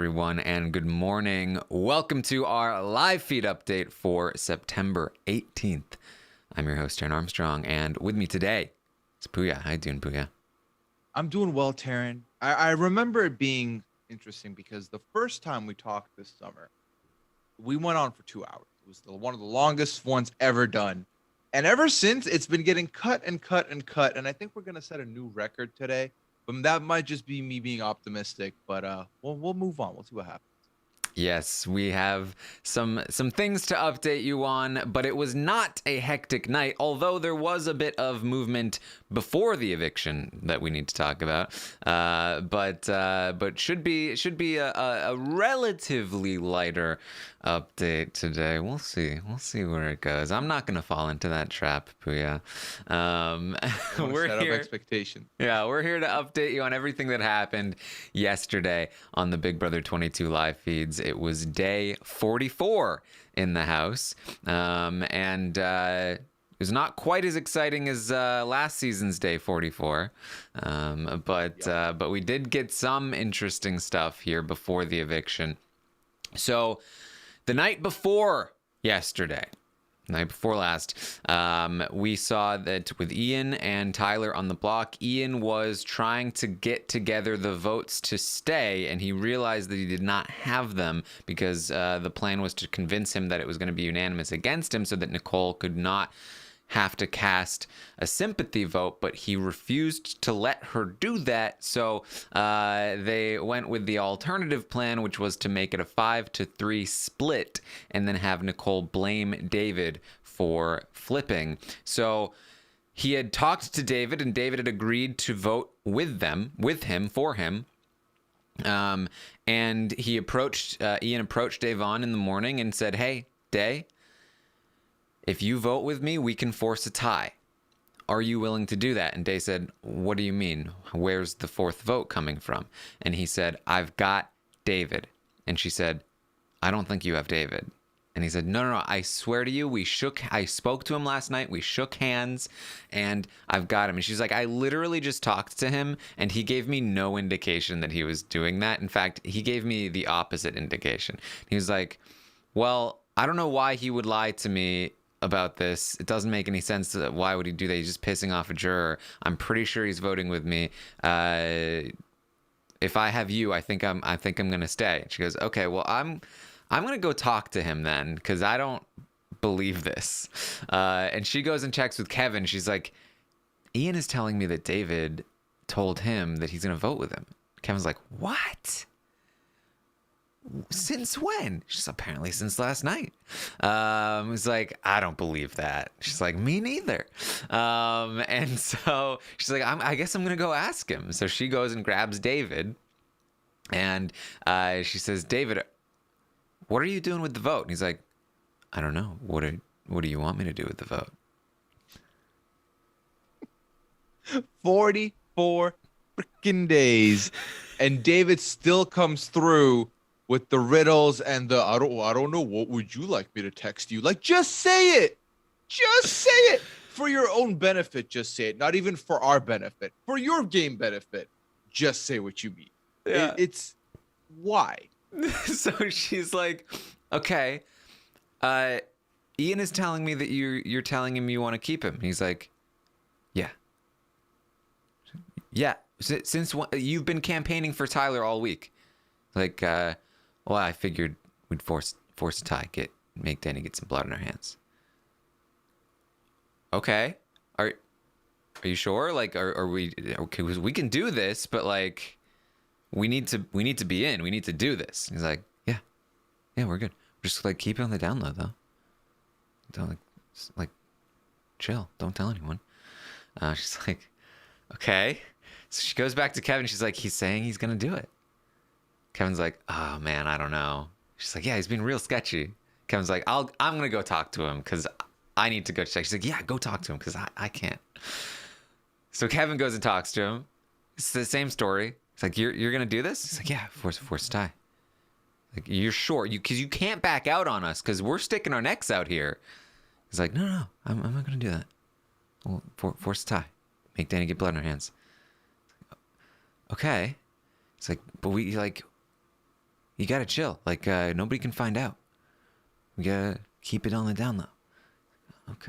everyone, and good morning. Welcome to our live feed update for September 18th. I'm your host, Taryn Armstrong, and with me today is Puya. How you doing, Puya? I'm doing well, Taryn. I remember it being interesting because the first time we talked this summer, we went on for 2 hours. It was one of the longest ones ever done. And ever since, it's been getting cut and cut and cut. And I think we're going to set a new record today. But that might just be me being optimistic. But we'll move on. We'll see what happens. Yes, we have some things to update you on, but it was not a hectic night, although there was a bit of movement before the eviction that we need to talk about. But should be a relatively lighter update today. We'll see where it goes. I'm not gonna fall into that trap, Puya. We're set here. Up expectation. Yeah, we're here to update you on everything that happened yesterday on the Big Brother 22 live feeds. It was day 44 in the house, and it was not quite as exciting as last season's day 44, but we did get some interesting stuff here before the eviction. So the night before yesterday, night before last, we saw that with Ian and Tyler on the block, Ian was trying to get together the votes to stay, and he realized that he did not have them because the plan was to convince him that it was going to be unanimous against him so that Nicole could not have to cast a sympathy vote, but he refused to let her do that. So they went with the alternative plan, which was to make it a 5-3 split and then have Nicole blame David for flipping. So he had talked to David, and David had agreed to vote with him, for him. And he Ian approached Davon in the morning and said, "Hey, Day, if you vote with me, we can force a tie. Are you willing to do that?" And Day said, "What do you mean? Where's the fourth vote coming from?" And he said, "I've got David." And she said, "I don't think you have David." And he said, No, I swear to you, I spoke to him last night, we shook hands, and I've got him." And she's like, "I literally just talked to him, and he gave me no indication that he was doing that. In fact, he gave me the opposite indication." He was like, "Well, I don't know why he would lie to me about this. It doesn't make any sense. Why would he do that? He's just pissing off a juror. I'm pretty sure he's voting with me. If I have you, I think I'm gonna stay." She goes, "Okay, well, I'm gonna go talk to him then, because I don't believe this." And she goes and checks with Kevin. She's like, "Ian is telling me that David told him that he's gonna vote with him." Kevin's like, "What? Since when?" She's apparently since last night. He's like, "I don't believe that." She's like, "Me neither." And so she's like, I guess I'm gonna go ask him. So she goes and grabs David, and she says, "David, what are you doing with the vote?" And he's like, "I don't know. What do you want me to do with the vote?" 44 freaking days, and David still comes through with the riddles and the I don't know, what would you like me to text you? Like, just say it. Just say it. For your own benefit, just say it. Not even for our benefit. For your game benefit, just say what you mean. Yeah. It's why? So she's like, "Okay, Ian is telling me that you're telling him you want to keep him." And he's like, Yeah. Since you've been campaigning for Tyler all week. Like, well, I figured we'd force a tie, make Dani get some blood on her hands. Okay, are you sure? Like, are we okay? We can do this, but like, we need to be in. We need to do this. He's like, yeah, we're good. Just like keep it on the down low, though. Don't like chill. Don't tell anyone. She's like, okay. So she goes back to Kevin. She's like, he's saying he's gonna do it. Kevin's like, "Oh man, I don't know." She's like, "Yeah, he's been real sketchy." Kevin's like, I'm gonna go talk to him because I need to go check." She's like, "Yeah, go talk to him because I can't." So Kevin goes and talks to him. It's the same story. It's like, you're gonna do this? He's like, "Yeah, force a tie." Like, "You're sure? Because you can't back out on us because we're sticking our necks out here." He's like, No, I'm not gonna do that. Well, force a tie. Make Dani get blood on her hands. Okay. It's like, but we like, you gotta chill. Like, nobody can find out. We gotta keep it on the down low.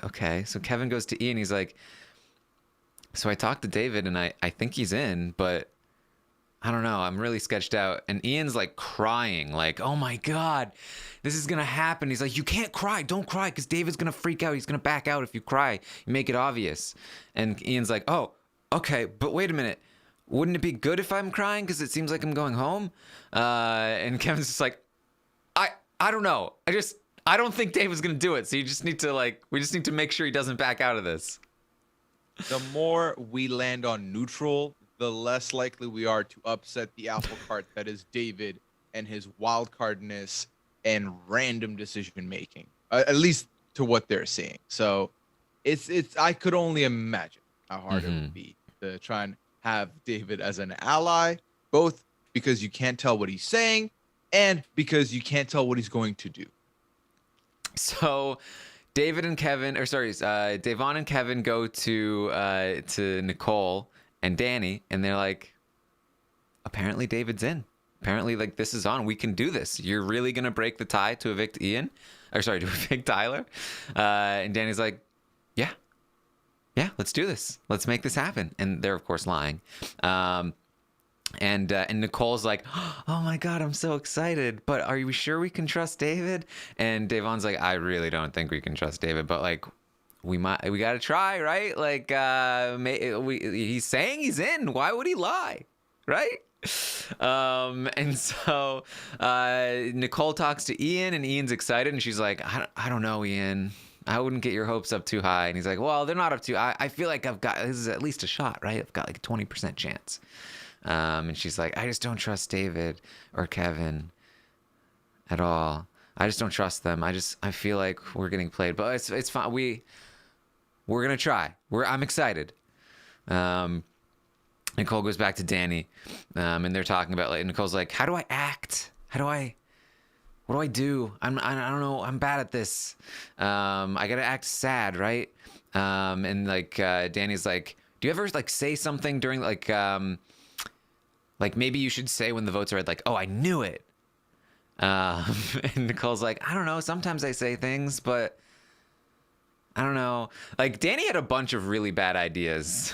Okay. So Kevin goes to Ian. He's like, so I talked to David, and I think he's in, but I don't know. I'm really sketched out. And Ian's like crying, like, oh my God, this is going to happen. He's like, you can't cry. Don't cry, because David's going to freak out. He's going to back out if you cry. You make it obvious. And Ian's like, oh, okay, but wait a minute. Wouldn't it be good if I'm crying, because it seems like I'm going home? And Kevin's just like, I don't know. I don't think David's going to do it. So you just need to we just need to make sure he doesn't back out of this. The more we land on neutral, the less likely we are to upset the apple cart that is David and his wild cardness and random decision making, at least to what they're seeing. So it's I could only imagine how hard it would be to try and have David as an ally, both because you can't tell what he's saying and because you can't tell what he's going to do. So David and Kevin, Devon and Kevin go to Nicole and Dani, and they're like, apparently David's in. Apparently, this is on. We can do this. You're really gonna break the tie to evict to evict Tyler? And Dani's like, yeah, let's do this. Let's make this happen. And they're of course lying. And Nicole's like, oh my God, I'm so excited. But are we sure we can trust David? And Devon's like, I really don't think we can trust David, but we got to try, right? He's saying he's in. Why would he lie? Right? And so Nicole talks to Ian, and Ian's excited, and she's like, I don't know, Ian. I wouldn't get your hopes up too high. And he's like, well, they're not up too. I feel like this is at least a shot, right? I've got a 20% chance. And she's like, I just don't trust David or Kevin at all. I just don't trust them. I feel like we're getting played, but it's fine. We're gonna try. I'm excited. Nicole goes back to Dani, and they're talking about Nicole's like, how do I act? What do I do? I don't know. I'm bad at this. I gotta act sad, right? And Dani's like, do you ever say something during maybe you should say when the votes are red, oh, I knew it. And Nicole's like, I don't know. Sometimes I say things, but I don't know. Dani had a bunch of really bad ideas.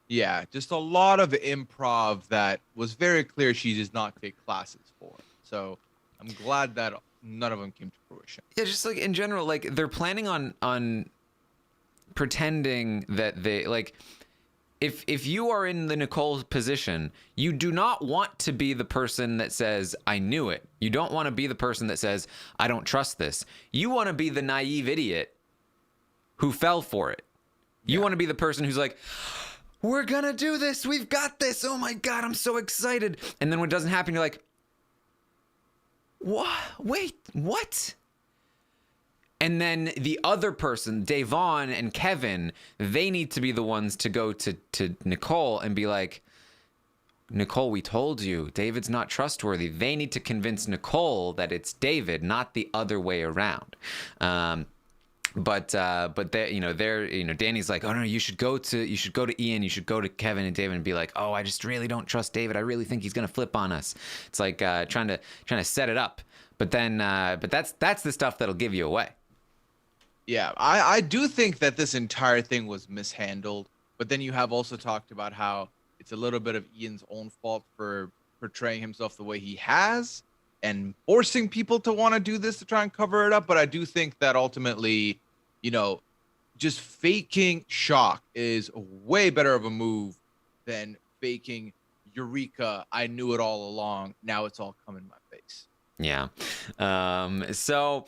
Yeah, just a lot of improv that was very clear she does not take classes for. So I'm glad that none of them came to fruition. Yeah, just in general, they're planning on pretending that they if you are in the Nicole position, you do not want to be the person that says, I knew it. You don't want to be the person that says, I don't trust this. You want to be the naive idiot who fell for it. You want to be the person who's like, we're going to do this. We've got this. Oh my God, I'm so excited. And then when it doesn't happen, you're like, what? Wait, what? And then the other person, Devon and Kevin, they need to be the ones to go to Nicole and be like, Nicole, we told you, David's not trustworthy. They need to convince Nicole that it's David, not the other way around. But Dani's like, oh no, you should go to Ian, you should go to Kevin and David and be like, oh, I just really don't trust David. I really think he's gonna flip on us. It's like trying to set it up. But then that's the stuff that'll give you away. Yeah, I do think that this entire thing was mishandled, but then you have also talked about how it's a little bit of Ian's own fault for portraying himself the way he has and forcing people to want to do this to try and cover it up. But I do think that ultimately, just faking shock is way better of a move than faking Eureka, I knew it all along, now it's all come in my face. Yeah. So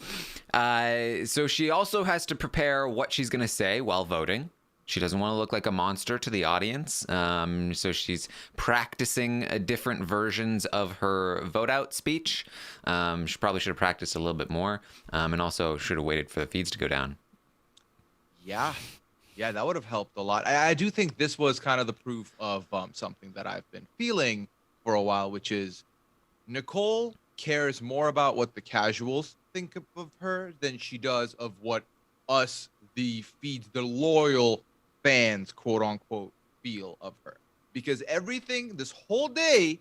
she also has to prepare what she's going to say while voting. She doesn't want to look like a monster to the audience. So she's practicing different versions of her vote out speech. She probably should have practiced a little bit more, and also should have waited for the feeds to go down. Yeah, that would have helped a lot. I do think this was kind of the proof of something that I've been feeling for a while, which is Nicole cares more about what the casuals think of her than she does of what us, the loyal fans, quote unquote, feel of her. Because everything this whole day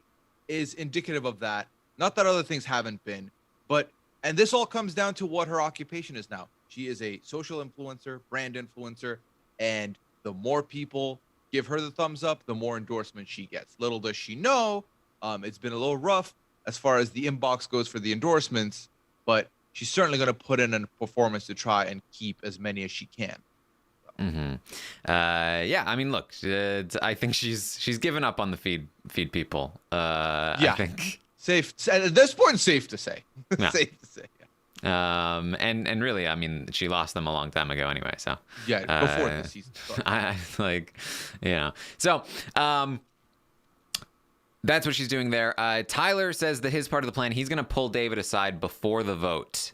is indicative of that. Not that other things haven't been, but and this all comes down to what her occupation is now. She is a social influencer, brand influencer, and the more people give her the thumbs up, the more endorsement she gets. Little does she know, it's been a little rough as far as the inbox goes for the endorsements, but she's certainly going to put in a performance to try and keep as many as she can. Mm-hmm. Yeah, I mean, look, I think she's given up on the feed people. Yeah. I think Safe at this point, safe to say. Yeah. Safe to say. Yeah. And really, I mean, she lost them a long time ago anyway. So Yeah, before the season started. I like, you know, so that's what she's doing there. Tyler says that his part of the plan, he's gonna pull David aside before the vote,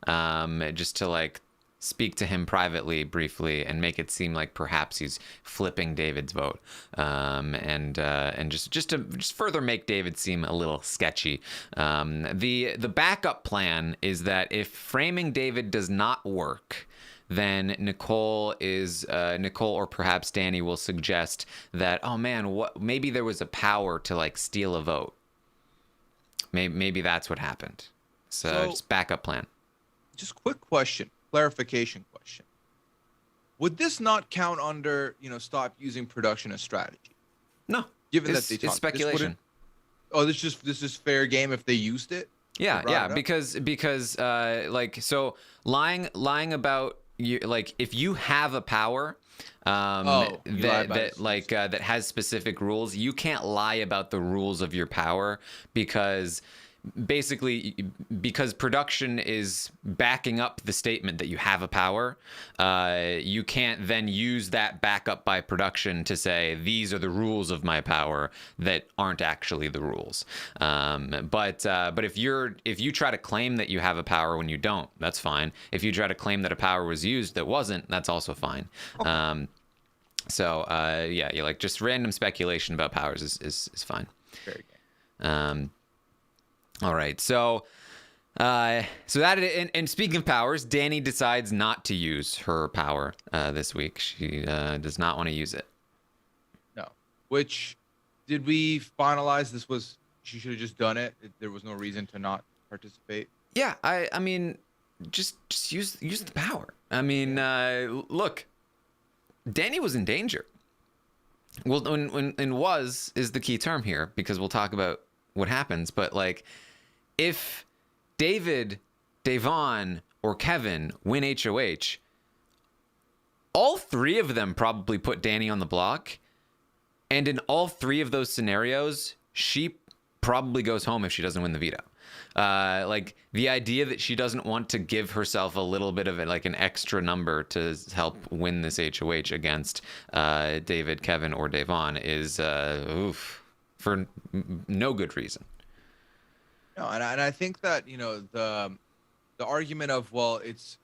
just to like speak to him privately, briefly, and make it seem like perhaps he's flipping David's vote, and just further make David seem a little sketchy. The backup plan is that if framing David does not work, then Nicole or perhaps Dani will suggest that, oh man, maybe there was a power to like steal a vote. Maybe that's what happened. So just backup plan. Just quick question. Clarification question. Would this not count under, stop using production as strategy? No. Given that it's speculation. This is fair game if they used it? Yeah, because so lying about you, like if you have a power that has specific rules, you can't lie about the rules of your power because production is backing up the statement that you have a power. You can't then use that backup by production to say these are the rules of my power that aren't actually the rules. But if you try to claim that you have a power when you don't, that's fine. If you try to claim that a power was used that wasn't, that's also fine. Okay. Yeah, like just random speculation about powers is fine. Very good. All right, so that and speaking of powers, Dani decides not to use her power this week. She does not want to use it. No. Which did we finalize? She should have just done it. There was no reason to not participate. Yeah, I mean, just use the power. I mean, look, Dani was in danger. Well, when was is the key term here because we'll talk about what happens, but like. If David, Devon, or Kevin win HOH, all three of them probably put Dani on the block. And in all three of those scenarios, she probably goes home if she doesn't win the veto. Like the idea that she doesn't want to give herself a little bit of an extra number to help win this HOH against David, Kevin, or Devon is for no good reason. No, and I think that the argument of it's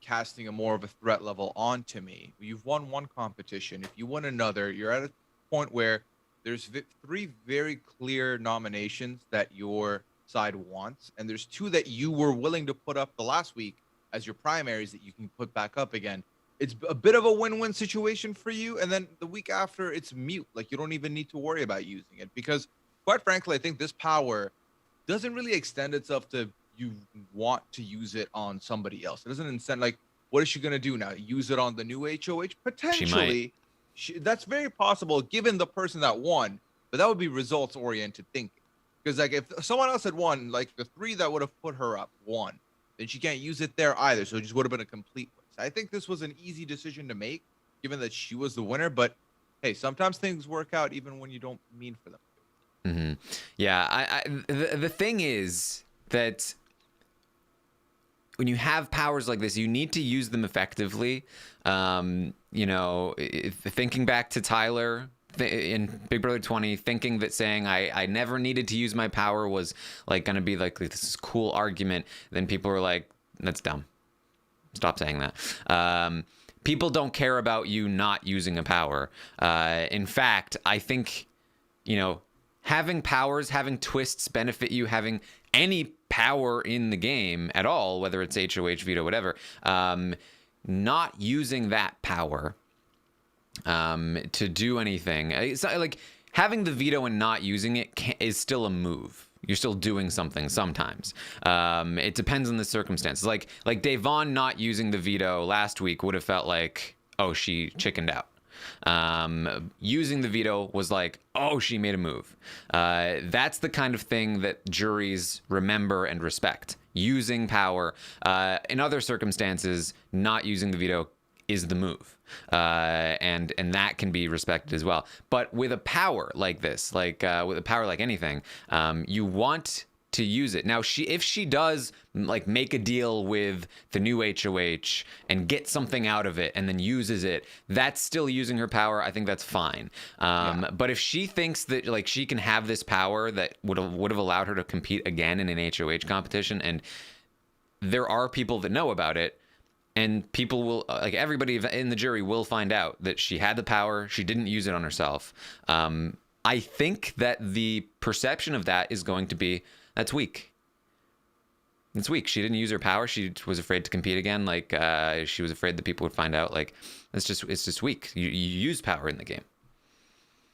casting a more of a threat level onto me. You've won one competition. If you win another, you're at a point where there's three very clear nominations that your side wants, and there's two that you were willing to put up the last week as your primaries that you can put back up again. It's a bit of a win-win situation for you, and then the week after it's mute. Like you don't even need to worry about using it because, quite frankly, I think this power doesn't really extend itself to you want to use it on somebody else. It doesn't incent, like, what is she going to do now? Use it on the new HOH? Potentially. That's very possible given the person that won, but that would be results-oriented thinking. Because, like, if someone else had won, like, the three that would have put her up won, then she can't use it there either, so it just would have been a complete waste. I think this was an easy decision to make, given that she was the winner, but, hey, sometimes things work out even when you don't mean for them. Mm-hmm. Yeah, the thing is that when you have powers like this, you need to use them effectively. Thinking back to Tyler in Big Brother 20, thinking that saying I never needed to use my power was like going to be like this cool argument. Then people were like, that's dumb. Stop saying that. People don't care about you not using a power. In fact, I think, having powers, having twists benefit you, having any power in the game at all, whether it's HOH, veto, whatever, not using that power to do anything. It's not, like having the veto and not using it is still a move. doing something sometimes. It depends on the circumstances. Like Davon not using the veto last week would have felt like, oh, she chickened out. Using the veto was like, oh, she made a move. That's the kind of thing that juries remember and respect. Using power. In other circumstances, not using the veto is the move. And that can be respected as well. But with a power like this, with a power like anything, you want to use it. Now, if she does make a deal with the new HOH and get something out of it and then uses it, that's still using her power. I think that's fine. But if she thinks that she can have this power that would have allowed her to compete again in an HOH competition, and there are people that know about it, and people will, everybody in the jury will find out that she had the power, she didn't use it on herself. I think that the perception of that is going to be, that's weak. It's weak. She didn't use her power. She was afraid to compete again. She was afraid that people would find out. It's just weak. You use power in the game.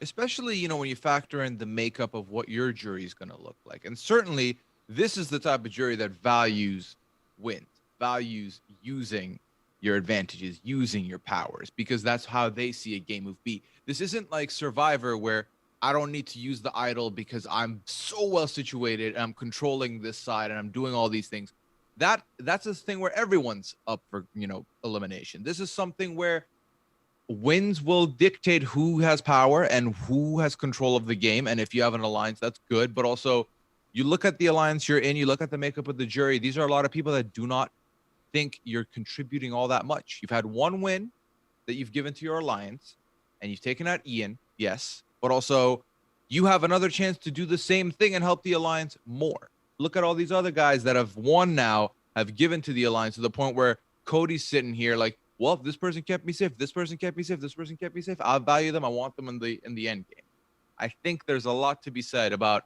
Especially, when you factor in the makeup of what your jury is going to look like. And certainly, this is the type of jury that values wins, values using your advantages, using your powers, because that's how they see a game of B. This isn't like Survivor, where I don't need to use the idol because I'm so well situated and I'm controlling this side and I'm doing all these things. That's a thing where everyone's up for, elimination. This is something where wins will dictate who has power and who has control of the game. And if you have an alliance, that's good. But also, you look at the alliance you're in, you look at the makeup of the jury. These are a lot of people that do not think you're contributing all that much. You've had one win that you've given to your alliance, and you've taken out Ian, yes. But also, you have another chance to do the same thing and help the alliance more. Look at all these other guys that have won now, have given to the alliance, to the point where Cody's sitting here like, well, if this person kept me safe, this person kept me safe, this person kept me safe, I value them. I want them in the end game. I think there's a lot to be said about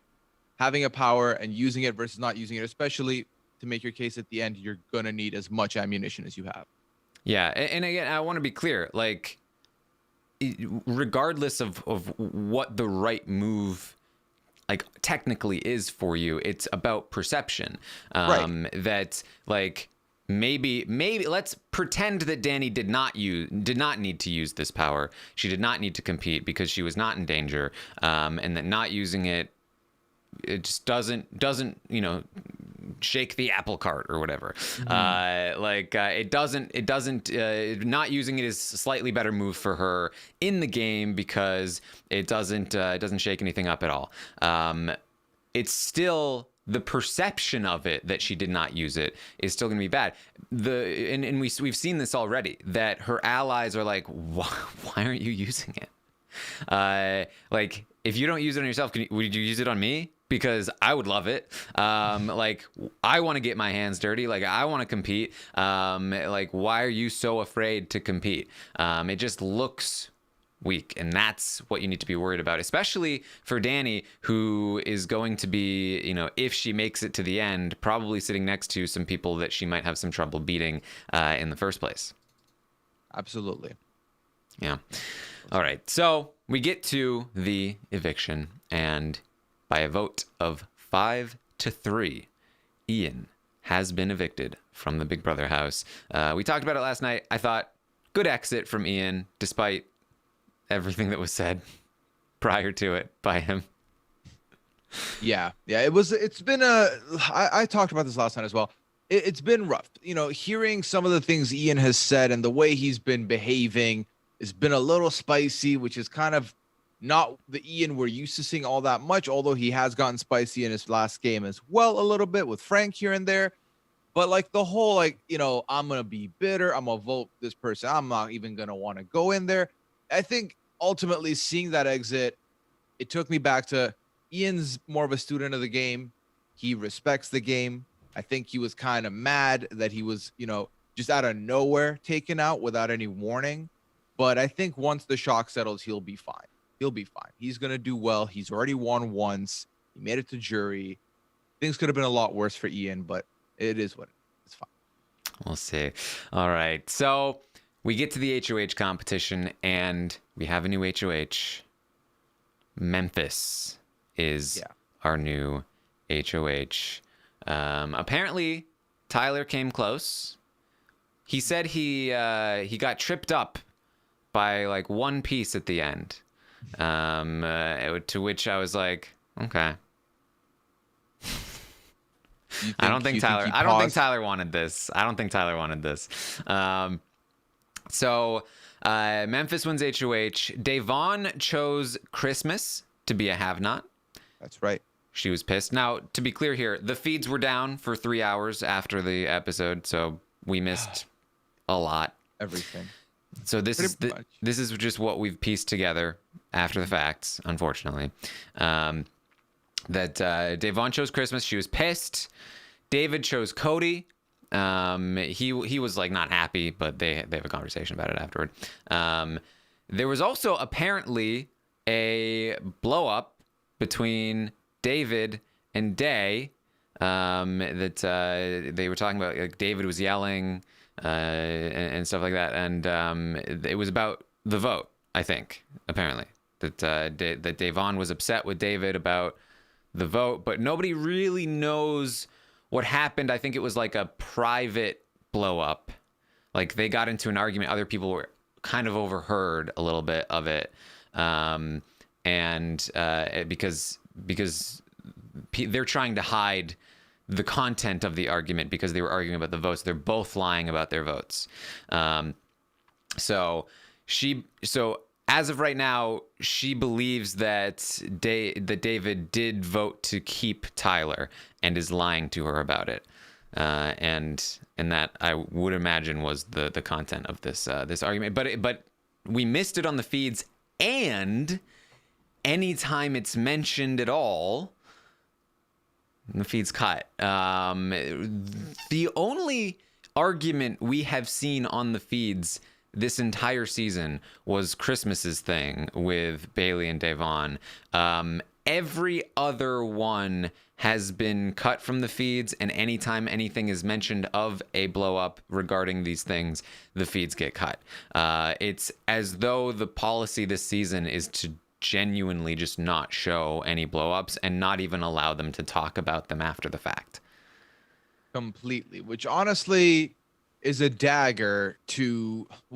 having a power and using it versus not using it, especially to make your case at the end. You're going to need as much ammunition as you have. Yeah. And again, I want to be clear, regardless of what the right move technically is for you, it's about perception. Right. That maybe let's pretend that Dani did not need to use this power. She did not need to compete because she was not in danger, and that not using it just doesn't shake the apple cart or whatever. It doesn't not using it is a slightly better move for her in the game because it doesn't shake anything up at all. It's still the perception of it that she did not use it is still going to be bad. And we've seen this already, that her allies are like, why aren't you using it? If you don't use it on yourself, would you use it on me? Because I would love it. I want to get my hands dirty. I want to compete. Why are you so afraid to compete? It just looks weak, and that's what you need to be worried about, especially for Dani, who is going to be, if she makes it to the end, probably sitting next to some people that she might have some trouble beating in the first place. Absolutely. Yeah. All right. So we get to the eviction, and by a vote of 5-3, Ian has been evicted from the Big Brother house. We talked about it last night. I thought, good exit from Ian, despite everything that was said prior to it by him. Yeah. It's been I talked about this last night as well. It's been rough. Hearing some of the things Ian has said and the way he's been behaving has been a little spicy, which is kind of not the Ian we're used to seeing all that much, although he has gotten spicy in his last game as well, a little bit with Frank here and there. But the whole, I'm going to be bitter, I'm going to vote this person, I'm not even going to want to go in there. I think ultimately seeing that exit, it took me back to Ian's more of a student of the game. He respects the game. I think he was kind of mad that he was, just out of nowhere taken out without any warning. But I think once the shock settles, he'll be fine. He'll be fine. He's going to do well. He's already won once. He made it to jury. Things could have been a lot worse for Ian, but it is what it is. It's fine. We'll see. All right. So we get to the HOH competition, and we have a new HOH. Memphis is our new HOH. Apparently, Tyler came close. He said he got tripped up by like one piece at the end. To which I was like, okay. I don't think Tyler wanted this. So Memphis wins HOH. Devon chose Christmas to be a have-not. That's right. She was pissed. Now, to be clear here, the feeds were down for 3 hours after the episode, so we missed a lot. Everything. So this is just what we've pieced together after the facts, unfortunately. That Devon chose Christmas. She was pissed. David chose Cody. He was like not happy, but they have a conversation about it afterward. There was also apparently a blow up between David and Day. That they were talking about. Like David was yelling and stuff like that, and it was about the vote. I think apparently that Devon was upset with David about the vote, but nobody really knows what happened. I think it was like a private blow up. Like they got into an argument. Other people were kind of overheard a little bit of it. Because they're trying to hide the content of the argument because they were arguing about the votes. They're both lying about their votes. So as of right now, she believes that David did vote to keep Tyler and is lying to her about it. And that I would imagine was the content of this argument. But we missed it on the feeds, and anytime it's mentioned at all, the feed's cut. The only argument we have seen on the feeds this entire season was Christmas's thing with Bailey and Devon. Every other one has been cut from the feeds, and anytime anything is mentioned of a blow up regarding these things, the feeds get cut. It's as though the policy this season is to genuinely just not show any blow ups and not even allow them to talk about them after the fact. Completely, which honestly is a dagger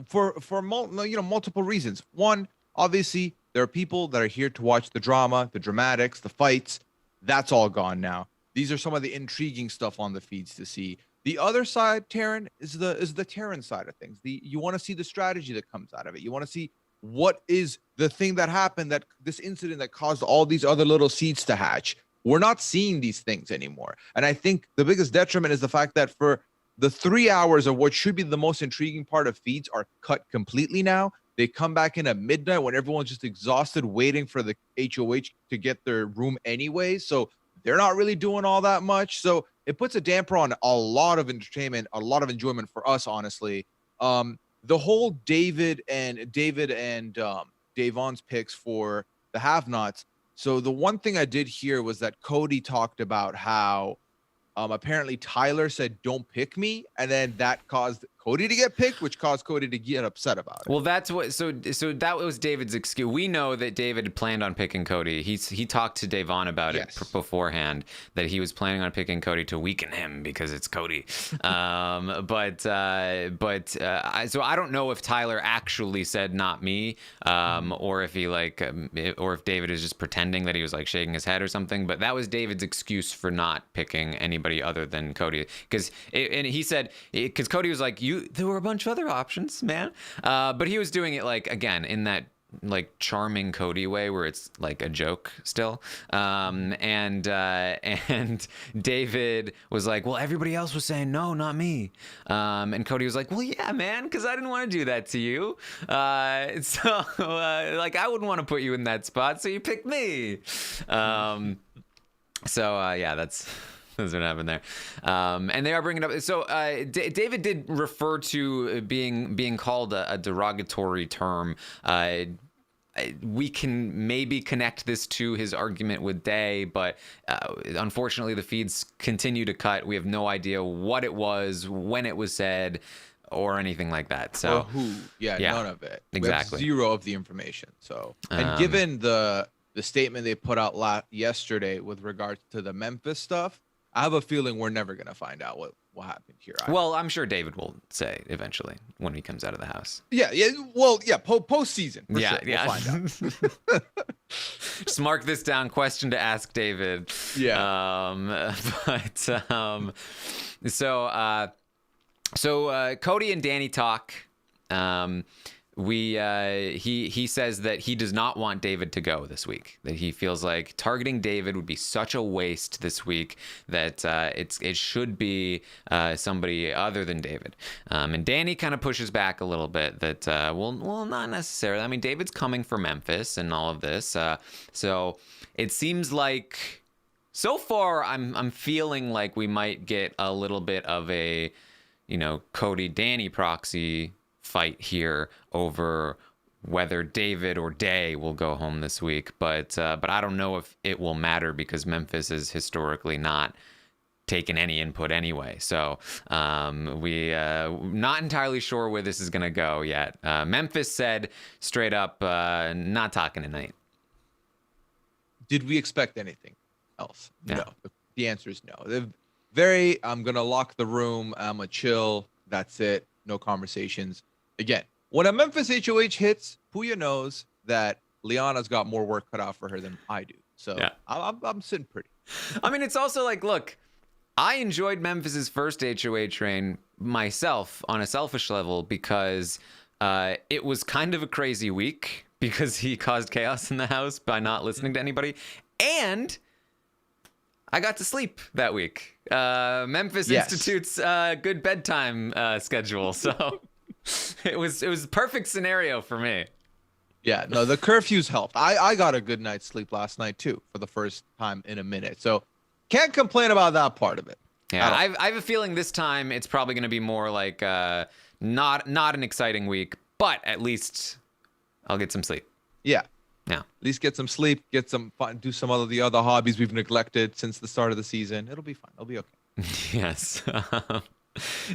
for multiple reasons. One, obviously, there are people that are here to watch the drama, the dramatics, the fights. That's all gone now. These are some of the intriguing stuff on the feeds to see. The other side, Taryn, is the Taryn side of things. You want to see the strategy that comes out of it. You want to see what is the thing that happened, that this incident that caused all these other little seeds to hatch. We're not seeing these things anymore. And I think the biggest detriment is the fact that for the 3 hours of what should be the most intriguing part of feeds are cut completely now. They come back in at midnight when everyone's just exhausted waiting for the HOH to get their room anyway. So they're not really doing all that much. So it puts a damper on a lot of entertainment, a lot of enjoyment for us, honestly. The whole David and Devon's picks for the have-nots. So the one thing I did hear was that Cody talked about how apparently Tyler said, "Don't pick me," and then that caused Cody to get picked, which caused Cody to get upset about it. Well, that's what. So that was David's excuse. We know that David planned on picking Cody. He talked to Devon about it beforehand, that he was planning on picking Cody to weaken him because it's Cody. So I don't know if Tyler actually said "not me," or if he or if David is just pretending that he was like shaking his head or something. But that was David's excuse for not picking anybody other than Cody, and he said because Cody was like, there were a bunch of other options, man. But he was doing it like, again, in that like charming Cody way where it's like a joke still. And David was like, well, everybody else was saying no, not me. And Cody was like, well, yeah, man, because I didn't want to do that to you. I wouldn't want to put you in that spot, so you picked me. That's what happened there. And they are bringing up. So David did refer to being called a derogatory term. We can maybe connect this to his argument with Day, but unfortunately the feeds continue to cut. We have no idea what it was, when it was said, or anything like that. So or who? Yeah, none of it. Exactly. We have zero of the information. So, and given the the statement they put out yesterday with regards to the Memphis stuff, I have a feeling we're never going to find out what happened here. Well, I'm sure David will say eventually when he comes out of the house. Yeah. Well, yeah, postseason. For Yeah, sure. yeah. We'll find out. Just mark this down. Question to ask David. Yeah. So Cody and Dani talk. He says that he does not want David to go this week. That he feels like targeting David would be such a waste this week that it should be somebody other than David. And Dani kind of pushes back a little bit that well, not necessarily. I mean, David's coming for Memphis and all of this. So it seems like so far I'm feeling like we might get a little bit of a Cody Dani proxy fight here over whether David or Day will go home this week, but I don't know if it will matter because Memphis is historically not taken any input anyway. So we not entirely sure where this is gonna go yet. Memphis said straight up, not talking tonight. Did we expect anything else? Yeah. No. The answer is no. They're I'm gonna lock the room. I'm gonna chill. That's it. No conversations. Again, when a Memphis HOH hits, Puya knows that Liana's got more work cut out for her than I do. So yeah. I'm sitting pretty. I mean, it's also like, look, I enjoyed Memphis's first HOH reign myself on a selfish level because it was kind of a crazy week because he caused chaos in the house by not listening to anybody. And I got to sleep that week. Memphis institutes a good bedtime schedule. So it was a perfect scenario for me. Yeah, no, the curfews helped. I got a good night's sleep last night too, for the first time in a minute. So can't complain about that part of it. Yeah, I have a feeling this time it's probably going to be more like not an exciting week, but at least I'll get some sleep. Yeah. Yeah. At least get some sleep, get some fun, do some of the other hobbies we've neglected since the start of the season. It'll be fun. It'll be okay. Yes.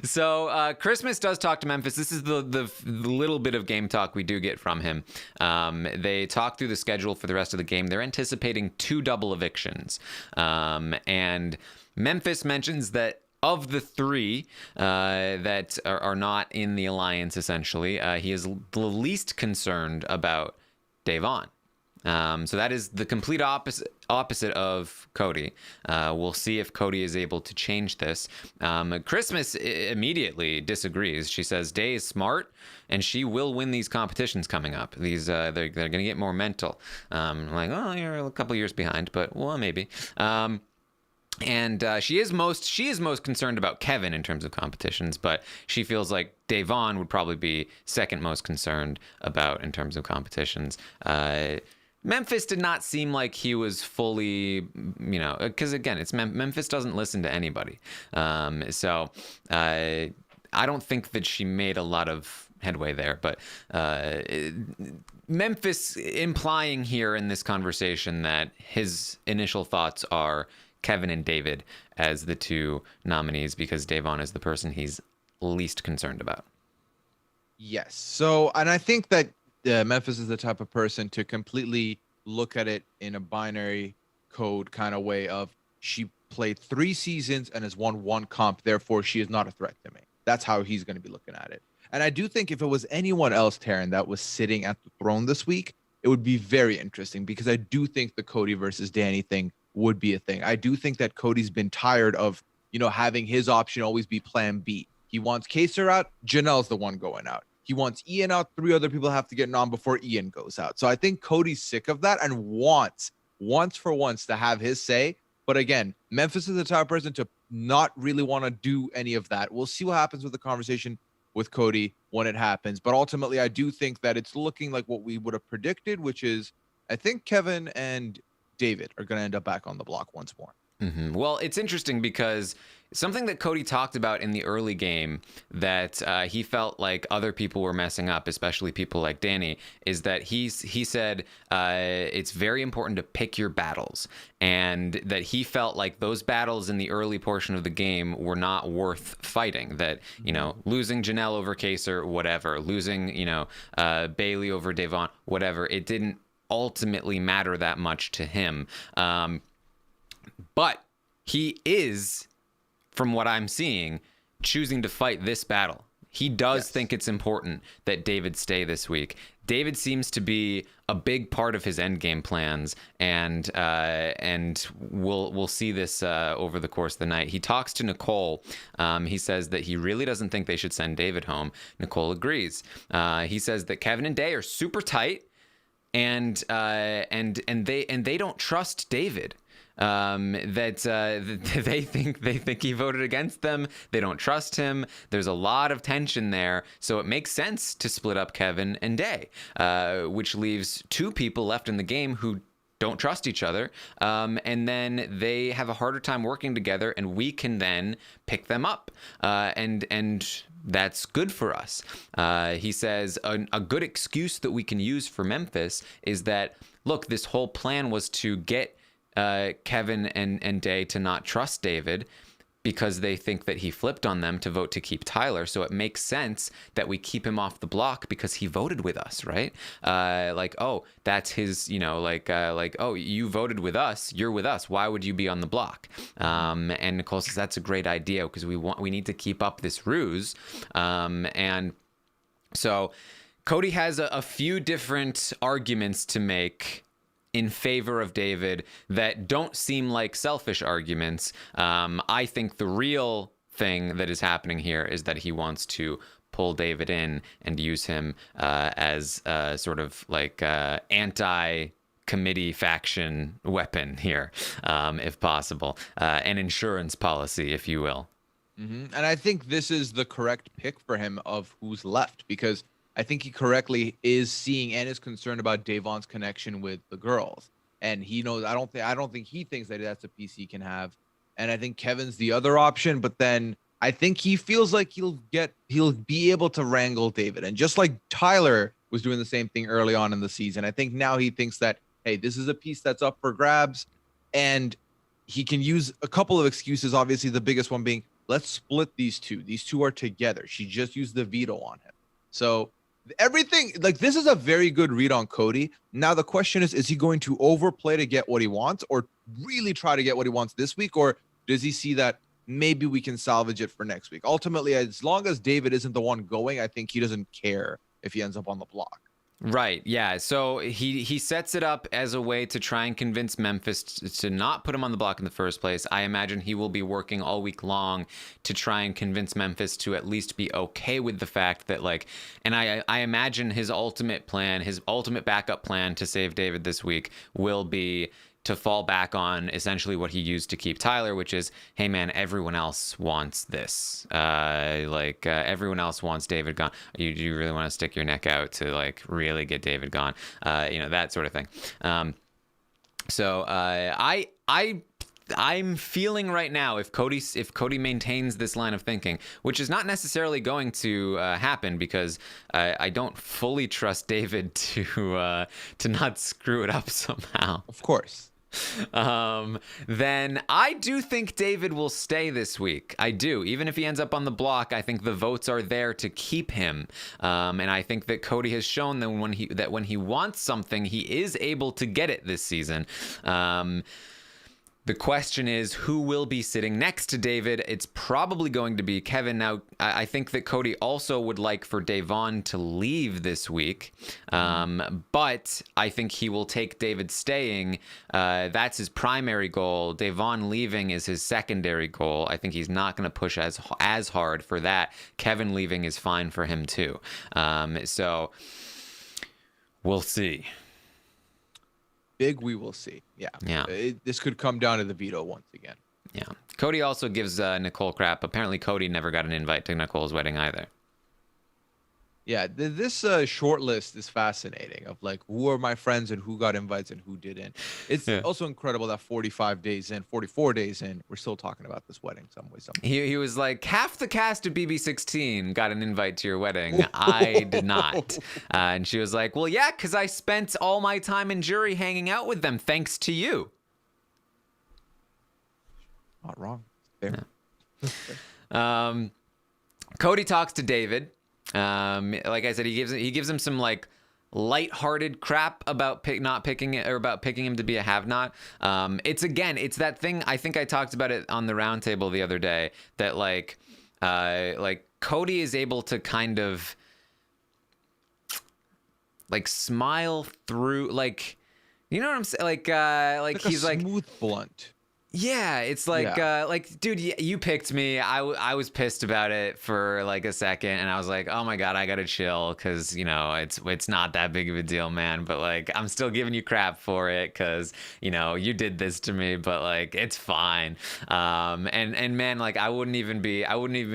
So Christmas does talk to Memphis. This is the little bit of game talk we do get from him. They talk through the schedule for the rest of the game. They're anticipating 2 double evictions. And Memphis mentions that of the 3 that are not in the alliance, essentially, he is the least concerned about Davon. So that is the complete opposite of Cody. We'll see if Cody is able to change this. Christmas immediately disagrees. She says Day is smart and she will win these competitions coming up. They're going to get more mental. Like, oh, you're a couple years behind, but well, maybe. And she is most concerned about Kevin in terms of competitions, but she feels like Davon would probably be second most concerned about in terms of competitions. Memphis did not seem like he was fully, because again, it's Memphis doesn't listen to anybody. So I don't think that she made a lot of headway there, but Memphis implying here in this conversation that his initial thoughts are Kevin and David as the 2 nominees because Davon is the person he's least concerned about. Yes. So, and I think that Memphis is the type of person to completely look at it in a binary code kind of way of she played 3 seasons and has won 1 comp, therefore she is not a threat to me. That's how he's going to be looking at it. And I do think if it was anyone else, Taryn, that was sitting at the throne this week, it would be very interesting because I do think the Cody versus Dani thing would be a thing. I do think that Cody's been tired of, having his option always be plan B. He wants Kaser out, Janelle's the one going out. He wants Ian out, 3 other people have to get on before Ian goes out. So I think Cody's sick of that and wants for once to have his say. But again, Memphis is the type of person to not really want to do any of that. We'll see what happens with the conversation with Cody when it happens. But ultimately, I do think that it's looking like what we would have predicted, which is I think Kevin and David are going to end up back on the block once more. Mm-hmm. Well, it's interesting because something that Cody talked about in the early game that he felt like other people were messing up, especially people like Dani, is that he said it's very important to pick your battles, and that he felt like those battles in the early portion of the game were not worth fighting. That, losing Janelle over Kaser, whatever, losing, Bailey over Davon, whatever, it didn't ultimately matter that much to him. But he is, from what I'm seeing, choosing to fight this battle. He does think it's important that David stay this week. David seems to be a big part of his endgame plans, and we'll see this over the course of the night. He talks to Nicole. He says that he really doesn't think they should send David home. Nicole agrees. He says that Kevin and Day are super tight, and they don't trust David. They think he voted against them. They don't trust him. There's a lot of tension there, so it makes sense to split up Kevin and Day, which leaves two people left in the game who don't trust each other, and then they have a harder time working together, and we can then pick them up, and that's good for us. He says a good excuse that we can use for Memphis is that, look, this whole plan was to get Kevin and Day to not trust David because they think that he flipped on them to vote to keep Tyler. So it makes sense that we keep him off the block because he voted with us, right? Oh, that's his, oh, you voted with us, you're with us. Why would you be on the block? And Nicole says that's a great idea because we need to keep up this ruse. And so Cody has a few different arguments to make in favor of David that don't seem like selfish arguments. I think the real thing that is happening here is that he wants to pull David in and use him as sort of like anti-committee faction weapon here, if possible, an insurance policy, if you will. And I think this is the correct pick for him of who's left, because I think he correctly is seeing and is concerned about Davon's connection with the girls, and he knows. I don't think he thinks that that's a piece he can have, and I think Kevin's the other option. But then I think he feels like he'll be able to wrangle David, and just like Tyler was doing the same thing early on in the season, I think now he thinks that, hey, this is a piece that's up for grabs, and he can use a couple of excuses. Obviously, the biggest one being, let's split these two. These two are together. She just used the veto on him, so. Everything, like, this is a very good read on Cody. Now the question is he going to overplay to get what he wants, or really try to get what he wants this week, or does he see that maybe we can salvage it for next week? Ultimately, as long as David isn't the one going, I think he doesn't care if he ends up on the block. Right. Yeah. So he sets it up as a way to try and convince Memphis to not put him on the block in the first place. I imagine he will be working all week long to try and convince Memphis to at least be okay with the fact that, like, and I imagine his ultimate plan, his ultimate backup plan to save David this week will be to fall back on essentially what he used to keep Tyler, which is, hey man, everyone else wants this. Everyone else wants David gone. You really want to stick your neck out to like really get David gone, that sort of thing. I'm feeling right now, if Cody maintains this line of thinking, which is not necessarily going to happen, because I don't fully trust David to not screw it up somehow. Of course. Then I do think David will stay this week. I do. Even if he ends up on the block, I think the votes are there to keep him. And I think that Cody has shown that when he wants something, he is able to get it this season. The question is, who will be sitting next to David? It's probably going to be Kevin. Now, I think that Cody also would like for Davon to leave this week, but I think he will take David staying. That's his primary goal. Davon leaving is his secondary goal. I think he's not going to push as hard for that. Kevin leaving is fine for him too. So we'll see. We will see. Yeah. This could come down to the veto once again. Yeah. Cody also gives Nicole crap. Apparently, Cody never got an invite to Nicole's wedding either. Yeah, this short list is fascinating of like who are my friends and who got invites and who didn't. It's also incredible that 44 days in, we're still talking about this wedding some way, somehow. He was like, half the cast of BB16 got an invite to your wedding. I did not. And she was like, well, yeah, because I spent all my time in jury hanging out with them thanks to you. Not wrong. Fair. Cody talks to David. Like I said, he gives him some like lighthearted crap about not picking it, or about picking him to be a have-not. It's that thing. I think I talked about it on the roundtable the other day, that like Cody is able to kind of like smile through, like, you know what I'm saying? Like he's a like smooth blunt. Yeah, it's like, like, dude, you picked me. I was pissed about it for like a second, and I was like, oh my God, I gotta chill, because, you know, it's not that big of a deal, man. But like, I'm still giving you crap for it, because, you know, you did this to me, but like, it's fine. And man, like, I wouldn't even be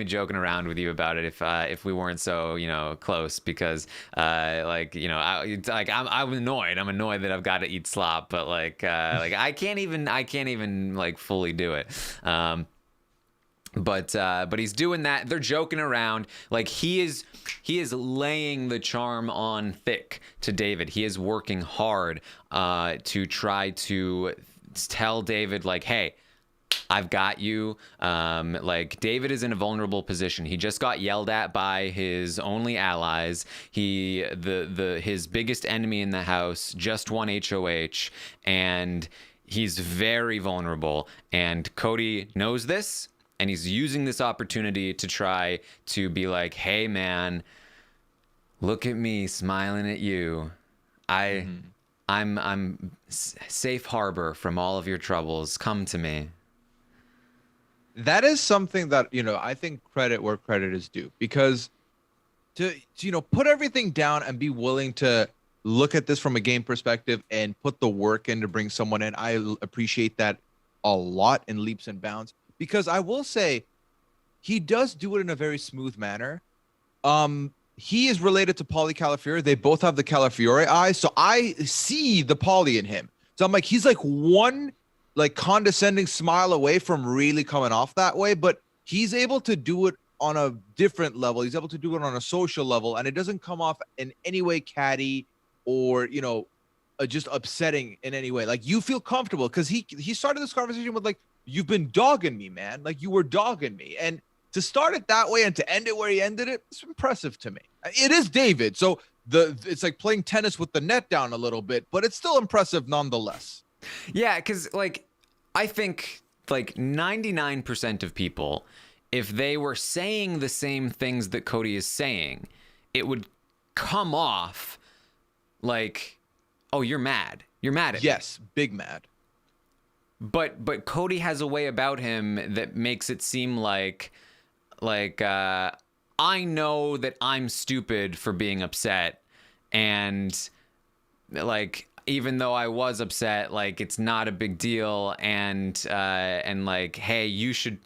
joking around with you about it if we weren't so, you know, close, because like, you know, I'm annoyed. I'm annoyed that I've got to eat slop, but like I can't even like fully do it. But he's doing that. They're joking around. Like, he is laying the charm on thick to David. He is working hard to try to tell David, like, hey, I've got you. Like, David is in a vulnerable position. He just got yelled at by his only allies. His biggest enemy in the house just won HOH, and he's very vulnerable. And Cody knows this, and he's using this opportunity to try to be like, hey man, look at me smiling at you. I'm safe harbor from all of your troubles. Come to me. That is something that, you know, I think credit where credit is due, because to you know, put everything down and be willing to look at this from a game perspective and put the work in to bring someone in. I appreciate that a lot in leaps and bounds, because I will say he does do it in a very smooth manner. He is related to Paulie Calafiore. They both have the Calafiore eyes, so I see the Paulie in him. So I'm like, he's like one like condescending smile away from really coming off that way, but he's able to do it on a different level. He's able to do it on a social level, and it doesn't come off in any way catty or, you know, just upsetting in any way. Like, you feel comfortable, because he started this conversation with like, you've been dogging me, man. Like, you were dogging me. And to start it that way and to end it where he ended it, it's impressive to me. It is David, so it's like playing tennis with the net down a little bit, but it's still impressive nonetheless. Yeah, because like, I think like 99% of people, if they were saying the same things that Cody is saying, it would come off like, oh, you're mad. You're mad at me. Yes, big mad. But Cody has a way about him that makes it seem like I know that I'm stupid for being upset, and like, even though I was upset, like, it's not a big deal, and like, hey, you should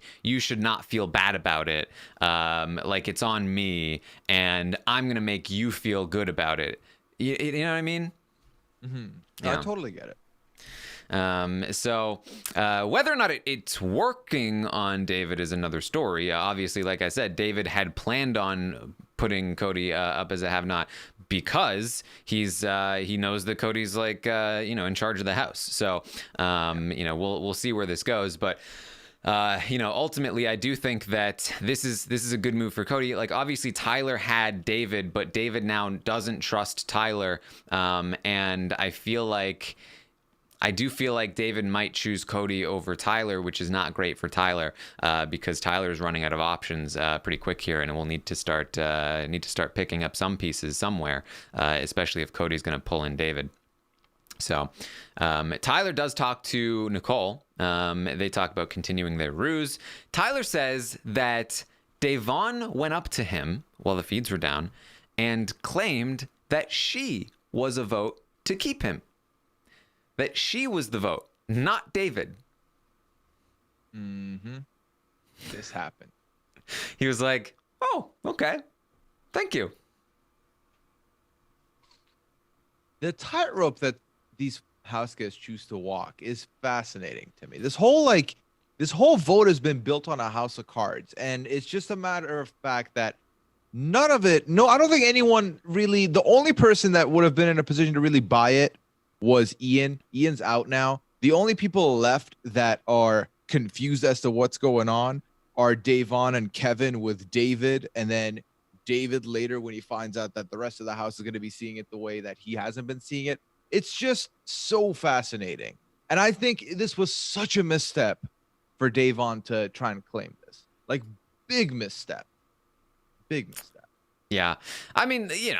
not feel bad about it. Like, it's on me, and I'm gonna make you feel good about it. You know what I mean? Mm-hmm. Yeah. I totally get it. So whether or not it's working on David is another story. Obviously, like I said, David had planned on putting Cody up as a have-not, because he knows that Cody's like, you know, in charge of the house. So you know, we'll see where this goes, but you know, ultimately, I do think that this is a good move for Cody. Like, obviously, Tyler had David, but David now doesn't trust Tyler, and I do feel like David might choose Cody over Tyler, which is not great for Tyler, because Tyler is running out of options pretty quick here, and we'll need to start picking up some pieces somewhere, especially if Cody's going to pull in David. So Tyler does talk to Nicole. They talk about continuing their ruse. Tyler says that Devon went up to him while the feeds were down and claimed that she was a vote to keep him. That she was the vote, not David. Mm-hmm. This happened. He was like, oh, okay. Thank you. The tightrope that these house guests choose to walk is fascinating to me. This whole vote has been built on a house of cards, and it's just a matter of fact that I don't think anyone really, the only person that would have been in a position to really buy it was Ian. Ian's out now. The only people left that are confused as to what's going on are Davon and Kevin with David, and then David later when he finds out that the rest of the house is going to be seeing it the way that he hasn't been seeing it. It's just so fascinating. And I think this was such a misstep for Davon to try and claim this. Like, big misstep. Big misstep. Yeah. I mean, it's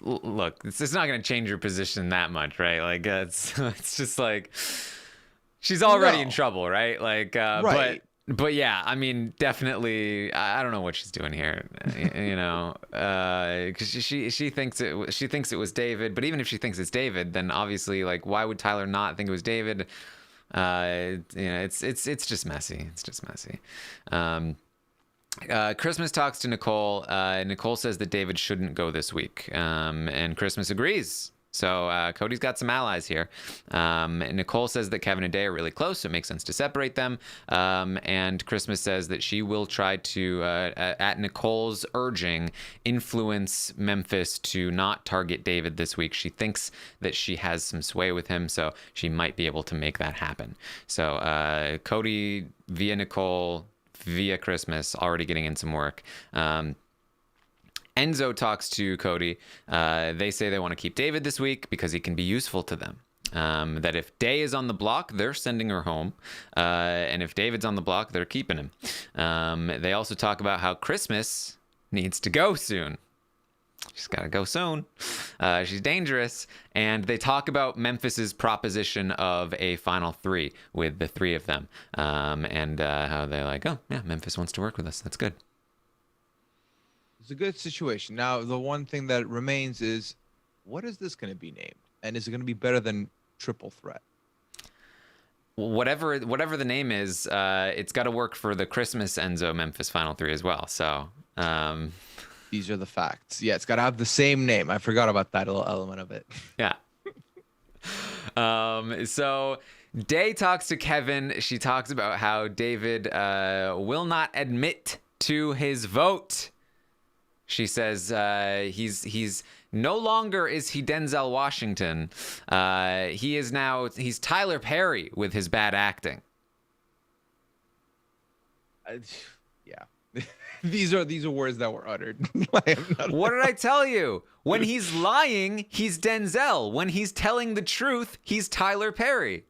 not going to change your position that much, right? Like, it's just like she's already in trouble, right? Like, right. But yeah, I mean, definitely, I don't know what she's doing here, because she thinks it was David, but even if she thinks it's David, then obviously, like, why would Tyler not think it was David? It's just messy. It's just messy. Christmas talks to Nicole. Nicole says that David shouldn't go this week, and Christmas agrees. So Cody's got some allies here. Nicole says that Kevin and Day are really close, so it makes sense to separate them. And Christmas says that she will try to, at Nicole's urging, influence Memphis to not target David this week. She thinks that she has some sway with him, so she might be able to make that happen. So Cody via Nicole, via Christmas, already getting in some work. Enzo talks to Cody. They say they want to keep David this week because he can be useful to them. That if Day is on the block, they're sending her home. And if David's on the block, they're keeping him. They also talk about how Christmas needs to go soon. She's got to go soon. She's dangerous. And they talk about Memphis's proposition of a final three with the three of them. And how they're like, oh, yeah, Memphis wants to work with us. That's good. It's a good situation. Now, the one thing that remains is, what is this going to be named? And is it going to be better than Triple Threat? Whatever the name is, it's got to work for the Christmas Enzo Memphis Final Three as well. So these are the facts. Yeah, it's got to have the same name. I forgot about that little element of it. Yeah. So Day talks to Kevin. She talks about how David will not admit to his vote. She says he's no longer is he Denzel Washington. He's Tyler Perry with his bad acting. Yeah. These are words that were uttered. What did I tell you? When he's lying, he's Denzel. When he's telling the truth, he's Tyler Perry.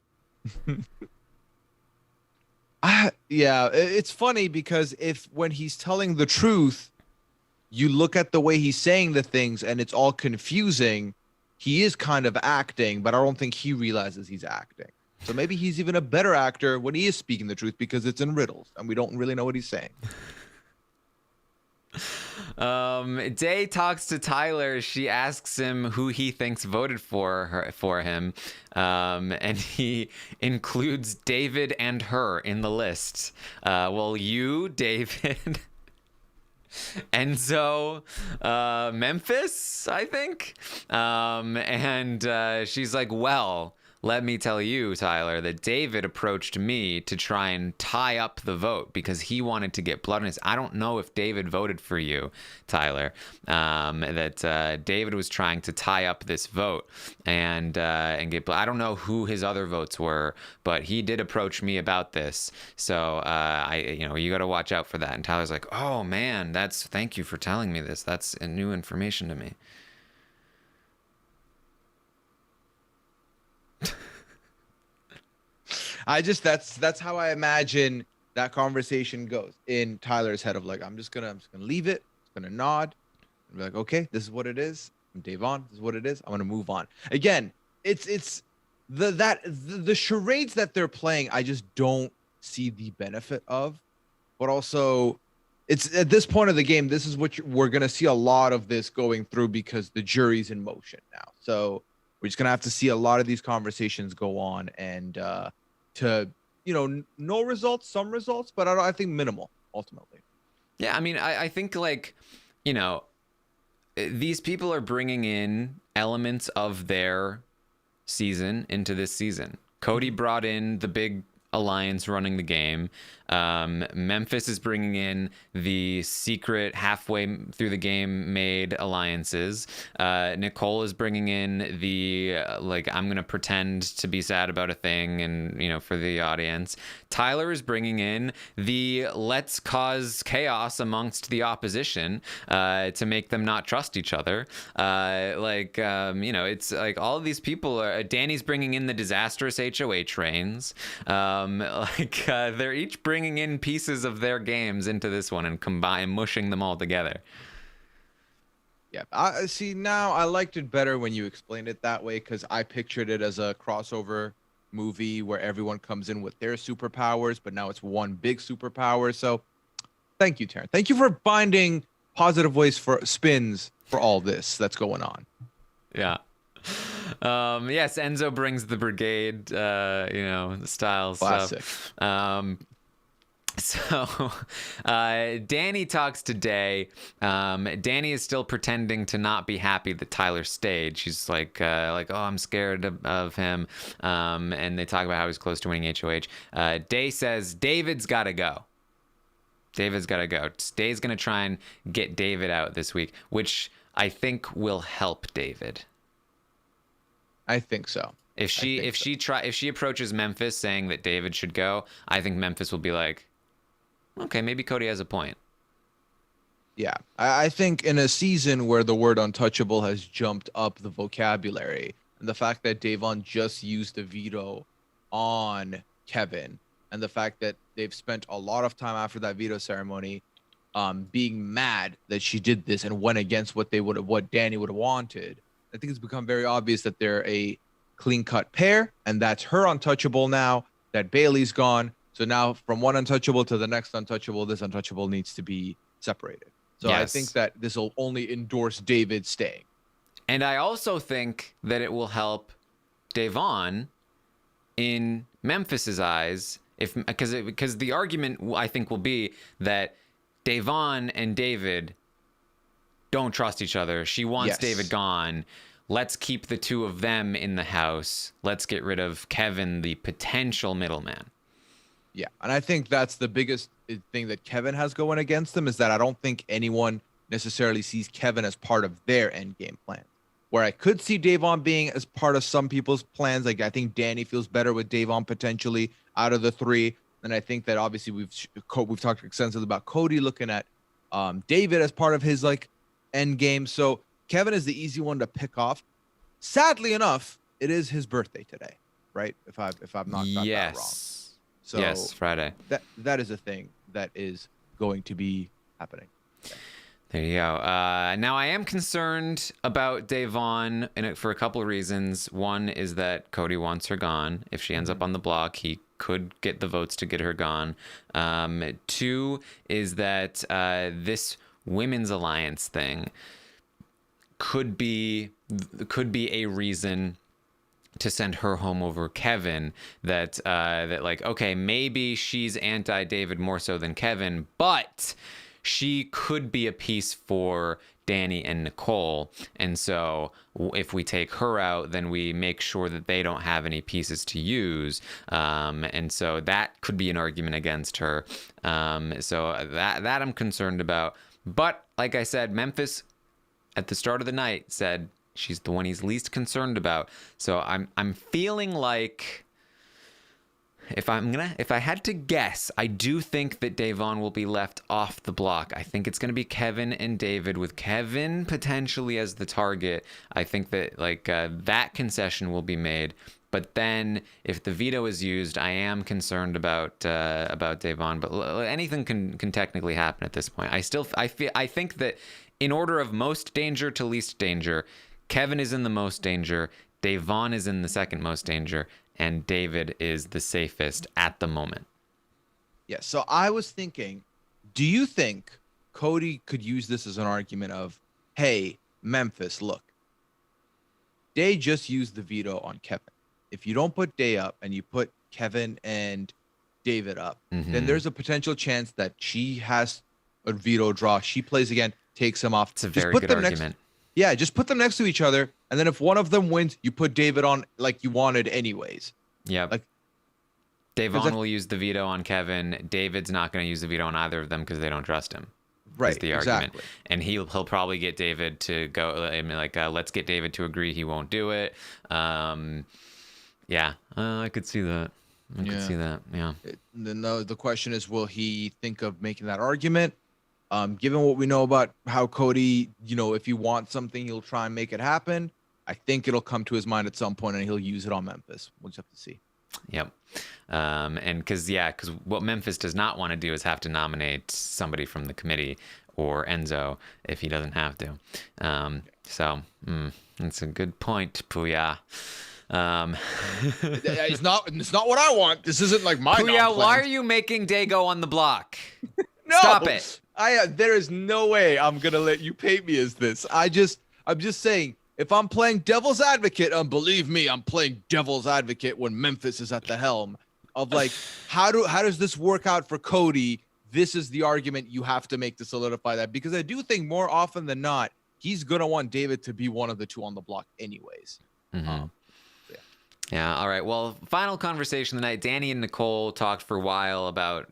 Yeah, it's funny because when he's telling the truth, you look at the way he's saying the things and it's all confusing. He is kind of acting, but I don't think he realizes he's acting. So maybe he's even a better actor when he is speaking the truth because it's in riddles and we don't really know what he's saying. Day talks to Tyler. She asks him who he thinks voted for him. And he includes David and her in the list. Well, you, David... Enzo, Memphis, I think. And she's like, well, let me tell you, Tyler, that David approached me to try and tie up the vote because he wanted to get blood on his. I don't know if David voted for you, Tyler. That David was trying to tie up this vote and get blood. I don't know who his other votes were, but he did approach me about this. So you got to watch out for that. And Tyler's like, oh man, thank you for telling me this. That's new information to me. That's how I imagine that conversation goes in Tyler's head of like, I'm just gonna leave it, I'm gonna nod and be like, okay, this is what it is. I'm Davon, this is what it is. I'm gonna move on. Again, it's the charades that they're playing, I just don't see the benefit of. But also, it's at this point of the game, this is what we're gonna see a lot of this going through because the jury's in motion now. So we're just gonna have to see a lot of these conversations go on and no results, some results, but I think minimal ultimately. Yeah, I mean, I think like, these people are bringing in elements of their season into this season. Cody brought in the big alliance running the game. Memphis is bringing in the secret halfway through the game made alliances. Nicole is bringing in the I'm gonna pretend to be sad about a thing, and for the audience. Tyler is bringing in the let's cause chaos amongst the opposition to make them not trust each other. It's like all of these people are. Dani's bringing in the disastrous HOH reigns. They're each bringing in pieces of their games into this one and mushing them all together. Yeah, I see. Now I liked it better when you explained it that way, because I pictured it as a crossover movie where everyone comes in with their superpowers, but now it's one big superpower. So thank you, Taryn. Thank you for finding positive ways for spins for all this that's going on. Yeah. Yes, Enzo brings the brigade, style Classic stuff. Dani talks today. Dani is still pretending to not be happy that Tyler stayed. She's like, oh, I'm scared of him. And they talk about how he's close to winning HOH. Day says David's got to go. David's got to go. Day's going to try and get David out this week, which I think will help David. I think so. If she approaches Memphis saying that David should go, I think Memphis will be like, okay, maybe Cody has a point. Yeah, I think in a season where the word untouchable has jumped up the vocabulary, and the fact that Davon just used the veto on Kevin, and the fact that they've spent a lot of time after that veto ceremony being mad that she did this and went against what Dani would have wanted, I think it's become very obvious that they're a clean-cut pair, and that's her untouchable now that Bailey's gone. So now from one untouchable to the next untouchable, this untouchable needs to be separated. So yes. I think that this will only endorse David staying. And I also think that it will help Davon in Memphis's eyes, because the argument I think will be that Davon and David don't trust each other. She wants David gone. Let's keep the two of them in the house. Let's get rid of Kevin, the potential middleman. Yeah, and I think that's the biggest thing that Kevin has going against them, is that I don't think anyone necessarily sees Kevin as part of their end game plan. Where I could see Davon being as part of some people's plans. Like I think Dani feels better with Davon potentially out of the three. And I think that obviously we've talked extensively about Cody looking at David as part of his end game. So Kevin is the easy one to pick off. Sadly enough, it is his birthday today, right? If I've not got that wrong. So yes, Friday. That is a thing that is going to be happening. There you go. Now I am concerned about Davon for a couple of reasons. One is that Cody wants her gone. If she ends up on the block, he could get the votes to get her gone. Two is that this women's alliance thing could be a reason to send her home over Kevin, that okay, maybe she's anti-David more so than Kevin, but she could be a piece for Dani and Nicole. And so if we take her out, then we make sure that they don't have any pieces to use. And so that could be an argument against her. So that I'm concerned about. But like I said, Memphis at the start of the night said she's the one he's least concerned about. So I'm feeling like if I had to guess, I do think that Davon will be left off the block. I think it's going to be Kevin and David, with Kevin potentially as the target. I think that that concession will be made. But then if the veto is used, I am concerned about Davon. But anything can technically happen at this point. I think that in order of most danger to least danger, Kevin is in the most danger, Davon is in the second most danger, and David is the safest at the moment. Yeah, so I was thinking, do you think Cody could use this as an argument of, hey, Memphis, look, Day just used the veto on Kevin. If you don't put Day up and you put Kevin and David up, then there's a potential chance that she has a veto draw. She plays again, takes him off. It's a very good argument. Yeah, just put them next to each other, and then if one of them wins, you put David on like you wanted anyways. Yeah. Davon will use the veto on Kevin. David's not going to use the veto on either of them because they don't trust him. Right, is the argument. exactly. And he'll probably get David to go. I mean, like, let's get David to agree. He won't do it. Yeah, I could see that. I could see that. Yeah. Then the question is, will he think of making that argument? Given what we know about how Cody, if he wants something, he'll try and make it happen. I think it'll come to his mind at some point, and he'll use it on Memphis. We'll just have to see. Yep. And because what Memphis does not want to do is have to nominate somebody from the committee or Enzo if he doesn't have to. So that's a good point, Puya. It's not what I want. This isn't like my Puya, why are you making Dago on the block? No, stop it. There is no way I'm gonna let you paint me as this. I'm just saying, if I'm playing devil's advocate, believe me, I'm playing devil's advocate when Memphis is at the helm. Of like, how does this work out for Cody? This is the argument you have to make to solidify that, because I do think more often than not, he's gonna want David to be one of the two on the block, anyways. Mm-hmm. Yeah. All right. Well, final conversation of the night. Dani and Nicole talked for a while about,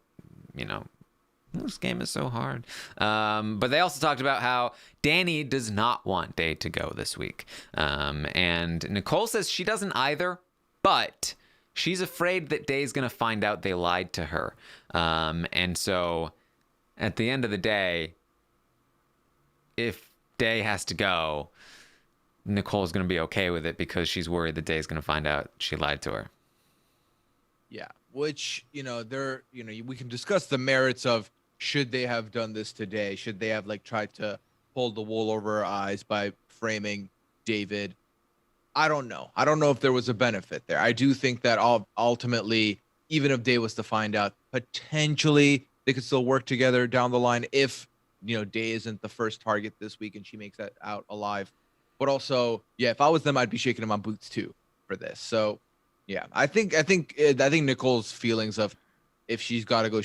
this game is so hard. But they also talked about how Dani does not want Day to go this week. And Nicole says she doesn't either, but she's afraid that Day's going to find out they lied to her. And so at the end of the day, if Day has to go, Nicole's going to be okay with it because she's worried that Day's going to find out she lied to her. Yeah, which, we can discuss the merits of, should they have done this today? Should they have tried to pull the wool over our eyes by framing David? I don't know. I don't know if there was a benefit there. I do think that ultimately, even if Day was to find out, potentially they could still work together down the line if, Day isn't the first target this week and she makes that out alive. But also, if I was them, I'd be shaking in my boots too for this. So, yeah, I think Nicole's feelings of, if she's got to go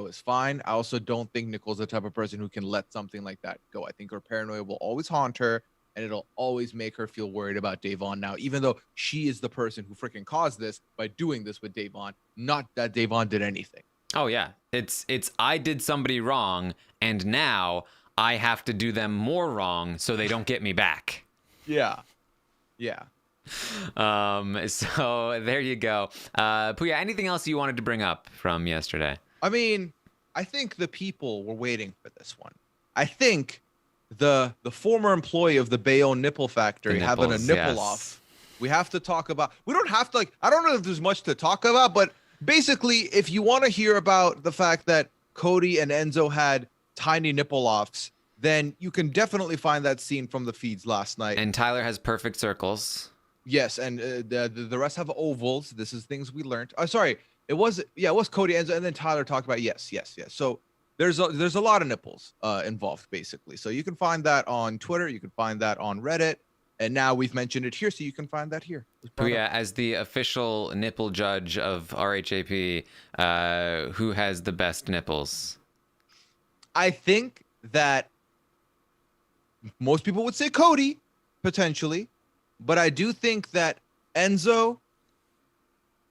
is fine. I also don't think Nicole's the type of person who can let something like that go. I think her paranoia will always haunt her, and it'll always make her feel worried about Davon now, even though she is the person who freaking caused this by doing this with Davon, not that Davon did anything. Oh, yeah. It's I did somebody wrong, and now I have to do them more wrong so they don't get me back. Yeah. Yeah. So there you go. Puya, anything else you wanted to bring up from yesterday? I mean, I think the people were waiting for this one. I think the former employee of the Bayonne nipple factory having a nipple off. We have to talk about, we don't have to I don't know if there's much to talk about, but basically, if you want to hear about the fact that Cody and Enzo had tiny nipple offs, then you can definitely find that scene from the feeds last night. And Tyler has perfect circles. Yes, and the rest have ovals. This is things we learned. Sorry, it was Cody, Enzo, and then Tyler talked about yes. So there's a lot of nipples involved, basically. So you can find that on Twitter, you can find that on Reddit, and now we've mentioned it here, so you can find that here. Puya, as the official nipple judge of RHAP, who has the best nipples? I think that most people would say Cody, potentially. But I do think that Enzo,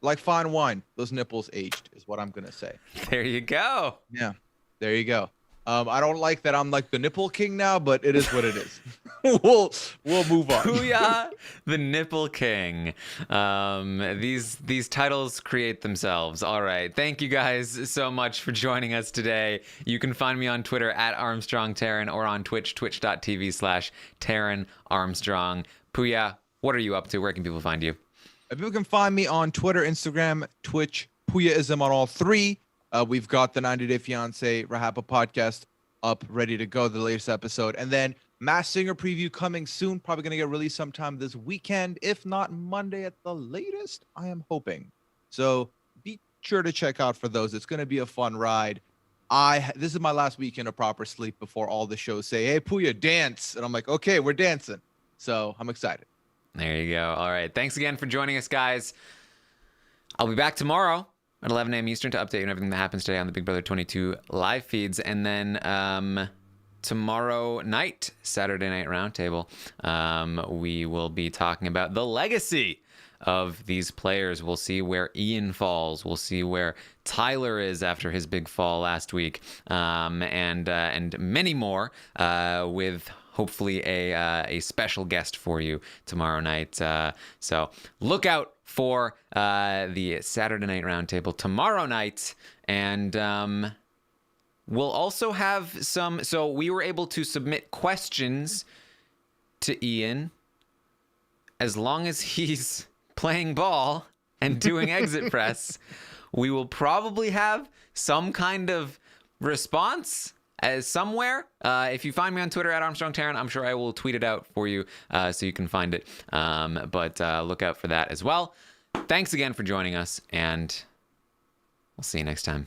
like fine wine, those nipples aged, is what I'm going to say. There you go. Yeah, there you go. I don't like that I'm like the nipple king now, but it is what it is. we'll move on. Puya, the nipple king. These titles create themselves. All right. Thank you guys so much for joining us today. You can find me on Twitter at ArmstrongTaryn or on Twitch, twitch.tv/TarynArmstrong. Puya, what are you up to? Where can people find you? People can find me on Twitter, Instagram, Twitch, Puyaism on all three. We've got the 90 Day Fiance Rahapa podcast up, ready to go, the latest episode. And then Masked Singer preview coming soon. Probably going to get released sometime this weekend, if not Monday at the latest, I am hoping. So be sure to check out for those. It's going to be a fun ride. This is my last weekend of proper sleep before all the shows say, hey, Puya, dance. And I'm like, okay, we're dancing. So I'm excited. There you go. All right. Thanks again for joining us, guys. I'll be back tomorrow at 11 a.m. Eastern to update you on everything that happens today on the Big Brother 22 live feeds. And then tomorrow night, Saturday Night Roundtable, we will be talking about the legacy of these players. We'll see where Ian falls. We'll see where Tyler is after his big fall last week, and many more, with hopefully a special guest for you tomorrow night. So look out for the Saturday Night Roundtable tomorrow night. And we'll also have some... So we were able to submit questions to Ian as long as he's playing ball and doing exit press. We will probably have some kind of response as somewhere. If you find me on Twitter at Armstrong Taran, I'm sure I will tweet it out for you so you can find it. But look out for that as well. Thanks again for joining us, and we'll see you next time.